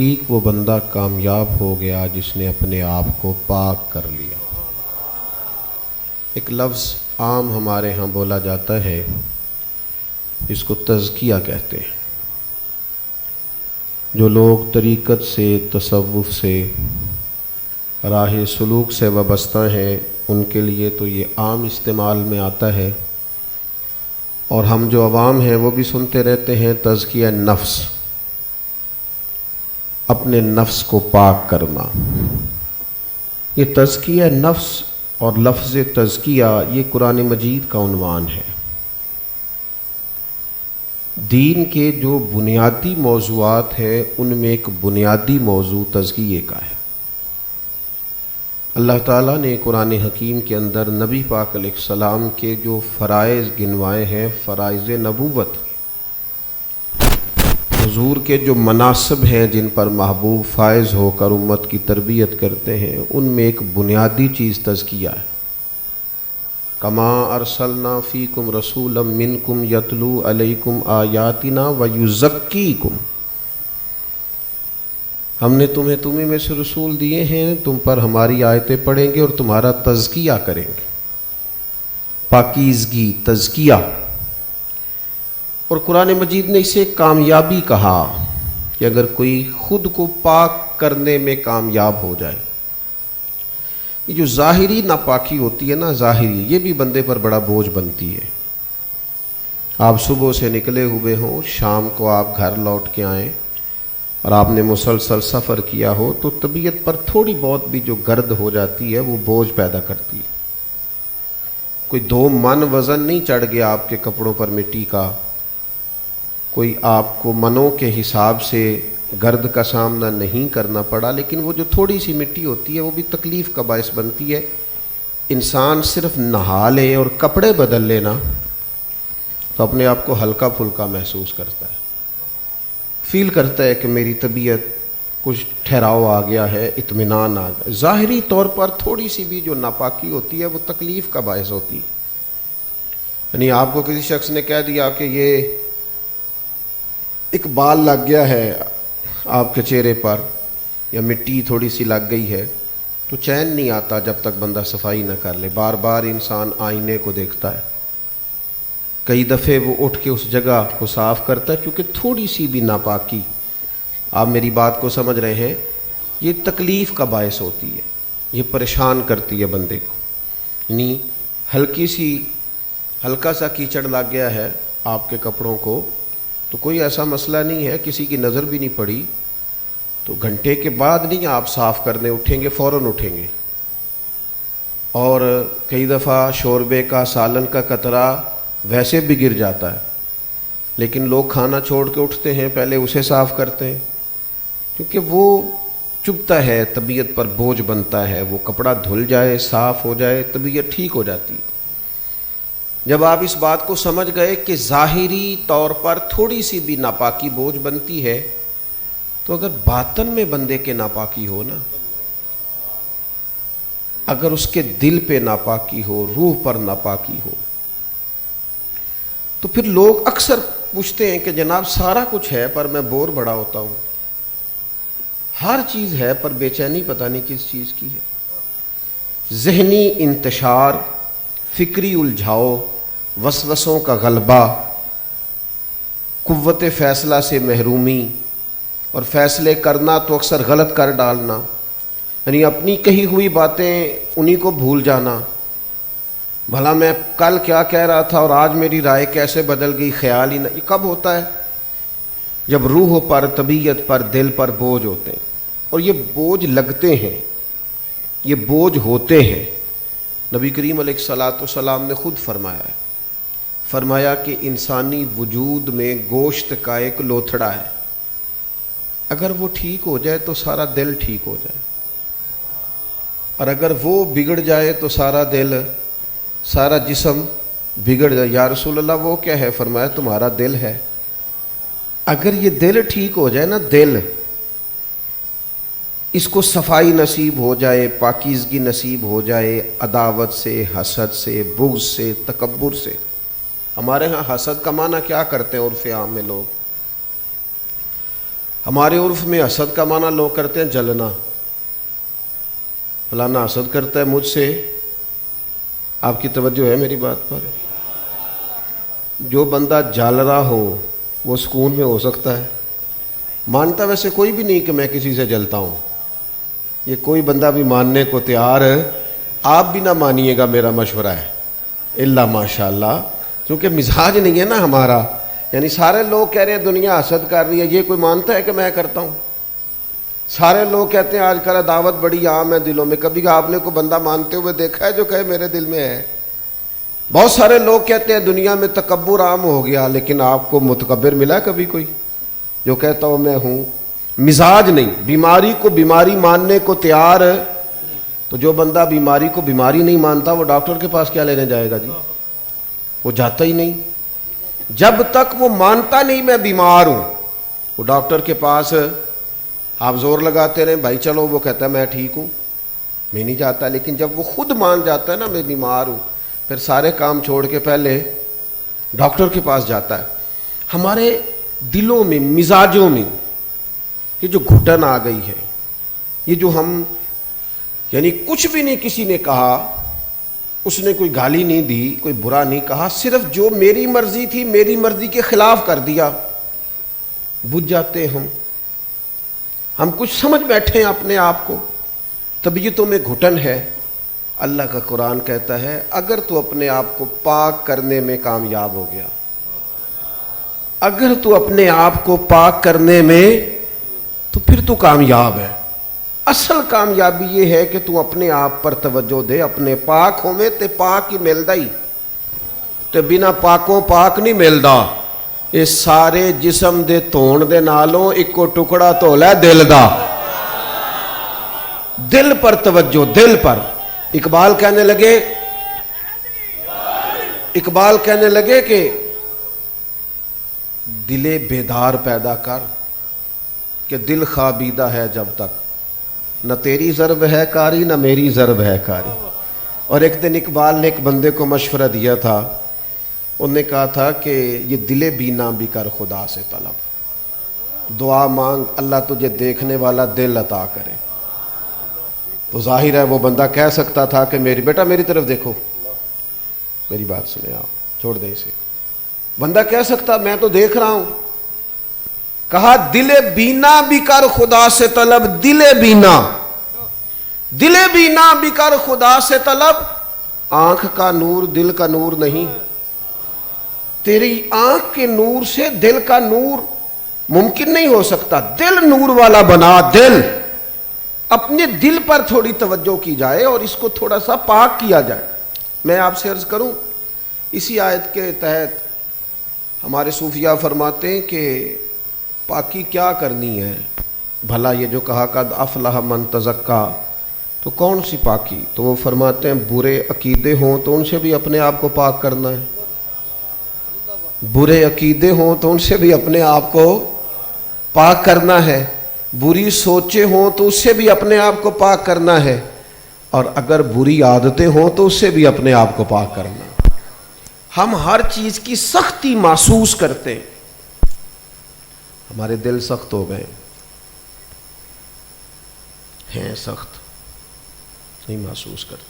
ایک وہ بندہ کامیاب ہو گیا جس نے اپنے آپ کو پاک کر لیا۔ ایک لفظ عام ہمارے ہاں بولا جاتا ہے، اس کو تزکیہ کہتے ہیں۔ جو لوگ طریقت سے، تصوف سے، راہ سلوک سے وابستہ ہیں ان کے لیے تو یہ عام استعمال میں آتا ہے، اور ہم جو عوام ہیں وہ بھی سنتے رہتے ہیں تزکیہ نفس، اپنے نفس کو پاک کرنا۔ یہ تزکیہ نفس اور لفظ تزکیہ یہ قرآن مجید کا عنوان ہے۔ دین کے جو بنیادی موضوعات ہیں ان میں ایک بنیادی موضوع تزکیے کا ہے۔ اللہ تعالیٰ نے قرآن حکیم کے اندر نبی پاک علیہ السلام کے جو فرائض گنوائے ہیں، فرائض نبوت، حضور کے جو مناصب ہیں جن پر محبوب فائز ہو کر امت کی تربیت کرتے ہیں، ان میں ایک بنیادی چیز تزکیہ ہے۔ کما ارسلنا فیکم رسولا منکم یتلو علیکم آیاتنا ویزکیکم، ہم نے تمہیں میں سے رسول دیے ہیں، تم پر ہماری آیتیں پڑھیں گے اور تمہارا تزکیہ کریں گے۔ پاکیزگی، تزکیہ۔ اور قرآن مجید نے اسے کامیابی کہا کہ اگر کوئی خود کو پاک کرنے میں کامیاب ہو جائے۔ یہ جو ظاہری ناپاکی ہوتی ہے نا، ظاہری، یہ بھی بندے پر بڑا بوجھ بنتی ہے۔ آپ صبح سے نکلے ہوئے ہوں، شام کو آپ گھر لوٹ کے آئیں اور آپ نے مسلسل سفر کیا ہو تو طبیعت پر تھوڑی بہت بھی جو گرد ہو جاتی ہے وہ بوجھ پیدا کرتی ہے۔ کوئی 2 من وزن نہیں چڑھ گیا آپ کے کپڑوں پر مٹی کا، کوئی آپ کو منوں کے حساب سے گرد کا سامنا نہیں کرنا پڑا، لیکن وہ جو تھوڑی سی مٹی ہوتی ہے وہ بھی تکلیف کا باعث بنتی ہے۔ انسان صرف نہا لے اور کپڑے بدل لینا تو اپنے آپ کو ہلکا پھلکا محسوس کرتا ہے، فیل کرتا ہے کہ میری طبیعت کچھ ٹھہراؤ آ گیا ہے، اطمینان آ گیا۔ ظاہری طور پر تھوڑی سی بھی جو ناپاکی ہوتی ہے وہ تکلیف کا باعث ہوتی ہے۔ یعنی آپ کو کسی شخص نے کہہ دیا کہ یہ ایک بال لگ گیا ہے آپ کے چہرے پر، یا مٹی تھوڑی سی لگ گئی ہے، تو چین نہیں آتا جب تک بندہ صفائی نہ کر لے۔ بار بار انسان آئینے کو دیکھتا ہے، کئی دفعے وہ اٹھ کے اس جگہ کو صاف کرتا ہے، کیونکہ تھوڑی سی بھی ناپاکی، آپ میری بات کو سمجھ رہے ہیں، یہ تکلیف کا باعث ہوتی ہے، یہ پریشان کرتی ہے بندے کو۔ یعنی ہلکا سا کیچڑ لگ گیا ہے آپ کے کپڑوں کو تو کوئی ایسا مسئلہ نہیں ہے، کسی کی نظر بھی نہیں پڑی تو گھنٹے کے بعد نہیں آپ صاف کرنے اٹھیں گے، فوراً اٹھیں گے۔ اور کئی دفعہ شوربے کا، سالن کا قطرہ ویسے بھی گر جاتا ہے، لیکن لوگ کھانا چھوڑ کے اٹھتے ہیں پہلے اسے صاف کرتے ہیں، کیونکہ وہ چبھتا ہے، طبیعت پر بوجھ بنتا ہے۔ وہ کپڑا دھل جائے، صاف ہو جائے، طبیعت ٹھیک ہو جاتی ہے۔ جب آپ اس بات کو سمجھ گئے کہ ظاہری طور پر تھوڑی سی بھی ناپاکی بوجھ بنتی ہے، تو اگر باطن میں بندے کے ناپاکی ہو نا، اگر اس کے دل پہ ناپاکی ہو، روح پر ناپاکی ہو، تو پھر لوگ اکثر پوچھتے ہیں کہ جناب سارا کچھ ہے پر میں بور بڑا ہوتا ہوں، ہر چیز ہے پر بے چینی پتہ نہیں کس چیز کی ہے۔ ذہنی انتشار، فکری الجھاؤ، وسوسوں کا غلبہ، قوت فیصلہ سے محرومی، اور فیصلے کرنا تو اکثر غلط کر ڈالنا، یعنی اپنی کہی ہوئی باتیں انہی کو بھول جانا۔ بھلا میں کل کیا کہہ رہا تھا اور آج میری رائے کیسے بدل گئی، خیال ہی نہ۔ یہ کب ہوتا ہے؟ جب روح پر، طبیعت پر، دل پر بوجھ ہوتے ہیں، اور یہ بوجھ لگتے ہیں، یہ بوجھ ہوتے ہیں۔ نبی کریم علیہ السلام نے خود فرمایا کہ انسانی وجود میں گوشت کا ایک لوتھڑا ہے، اگر وہ ٹھیک ہو جائے تو سارا دل ٹھیک ہو جائے، اور اگر وہ بگڑ جائے تو سارا دل، سارا جسم بگڑ جائے۔ یا رسول اللہ وہ کیا ہے؟ فرمایا تمہارا دل ہے۔ اگر یہ دل ٹھیک ہو جائے نا، دل، اس کو صفائی نصیب ہو جائے، پاکیزگی نصیب ہو جائے، عداوت سے، حسد سے، بغض سے، تکبر سے۔ ہمارے ہاں حسد کا معنی کیا کرتے ہیں عرف عام میں لوگ؟ ہمارے عرف میں حسد کا معنی لوگ کرتے ہیں جلنا، فلانا حسد کرتا ہے مجھ سے. آپ کی توجہ ہے میری بات پر؟ جو بندہ جل رہا ہو وہ سکون میں ہو سکتا ہے؟ مانتا ویسے کوئی بھی نہیں کہ میں کسی سے جلتا ہوں، یہ کوئی بندہ بھی ماننے کو تیار ہے. آپ بھی نہ مانیے گا، میرا مشورہ ہے، الا ماشاء اللہ، کیونکہ مزاج نہیں ہے نا ہمارا. یعنی سارے لوگ کہہ رہے ہیں دنیا حسد کر رہی ہے، یہ کوئی مانتا ہے کہ میں کرتا ہوں؟ سارے لوگ کہتے ہیں آج کل دعوت بڑی عام ہے دلوں میں، کبھی آپ نے کوئی بندہ مانتے ہوئے دیکھا ہے جو کہے میرے دل میں ہے؟ بہت سارے لوگ کہتے ہیں دنیا میں تکبر عام ہو گیا، لیکن آپ کو متکبر ملا کبھی کوئی جو کہتا ہو میں ہوں؟ مزاج نہیں، بیماری کو بیماری ماننے کو تیار ہے. تو جو بندہ بیماری کو بیماری نہیں مانتا وہ ڈاکٹر کے پاس کیا لینے جائے گا جی؟ وہ جاتا ہی نہیں. جب تک وہ مانتا نہیں میں بیمار ہوں، وہ ڈاکٹر کے پاس آپ زور لگاتے رہیں بھائی چلو، وہ کہتا ہے میں ٹھیک ہوں، میں نہیں جاتا. لیکن جب وہ خود مان جاتا ہے نا میں بیمار ہوں، پھر سارے کام چھوڑ کے پہلے ڈاکٹر کے پاس جاتا ہے. ہمارے دلوں میں، مزاجوں میں یہ جو گھٹن آ گئی ہے، یہ جو ہم یعنی کچھ بھی نہیں کسی نے کہا، اس نے کوئی گالی نہیں دی، کوئی برا نہیں کہا، صرف جو میری مرضی تھی میری مرضی کے خلاف کر دیا، بجھ جاتے ہم کچھ سمجھ بیٹھے ہیں اپنے آپ کو. طبیعتوں میں گھٹن ہے. اللہ کا قرآن کہتا ہے اگر تو اپنے آپ کو پاک کرنے میں کامیاب ہو گیا، اگر تو اپنے آپ کو پاک کرنے میں، تو پھر تو کامیاب ہے. اصل کامیابی یہ ہے کہ تو اپنے آپ پر توجہ دے. اپنے پاک ہوئے تے پاک ہی ملدا ہی، تے بنا پاکوں پاک نہیں ملدا. یہ سارے جسم دے دھون دے نالوں ایکو ٹکڑا دھو لے دل دا. دل پر توجہ، دل پر. اقبال کہنے لگے کہ دل بیدار پیدا کر کہ دل خوابیدہ ہے جب تک، نہ تیری ضرب ہے کاری نہ میری ضرب ہے کاری. اور ایک دن اقبال نے ایک بندے کو مشورہ دیا تھا، انہوں نے کہا تھا کہ یہ دل بینا بھی کر خدا سے طلب، دعا مانگ اللہ تجھے دیکھنے والا دل عطا کرے. تو ظاہر ہے وہ بندہ کہہ سکتا تھا کہ میری بیٹا میری طرف دیکھو، میری بات سنیں آپ، چھوڑ دیں اسے. بندہ کہہ سکتا میں تو دیکھ رہا ہوں. کہا دل بینا بھی کر خدا سے طلب، دل بینا بھی کر خدا سے طلب. آنکھ کا نور دل کا نور نہیں. تیری آنکھ کے نور سے دل کا نور ممکن نہیں ہو سکتا. دل نور والا بنا. دل، اپنے دل پر تھوڑی توجہ کی جائے اور اس کو تھوڑا سا پاک کیا جائے. میں آپ سے عرض کروں، اسی آیت کے تحت ہمارے صوفیاء فرماتے ہیں کہ پاکی کیا کرنی ہے بھلا؟ یہ جو کہا قد افلح من تزکا، تو کون سی پاکی؟ تو وہ فرماتے ہیں برے عقیدے ہوں تو ان سے بھی اپنے آپ کو پاک کرنا ہے. برے عقیدے ہوں تو ان سے بھی اپنے آپ کو پاک کرنا ہے. بری سوچیں ہوں تو اس سے بھی اپنے آپ کو پاک کرنا ہے. اور اگر بری عادتیں ہوں تو اس سے بھی اپنے آپ کو پاک کرنا ہے. ہم ہر چیز کی سختی محسوس کرتے ہیں. ہمارے دل سخت ہو گئے ہیں، سخت نہیں محسوس کرتے.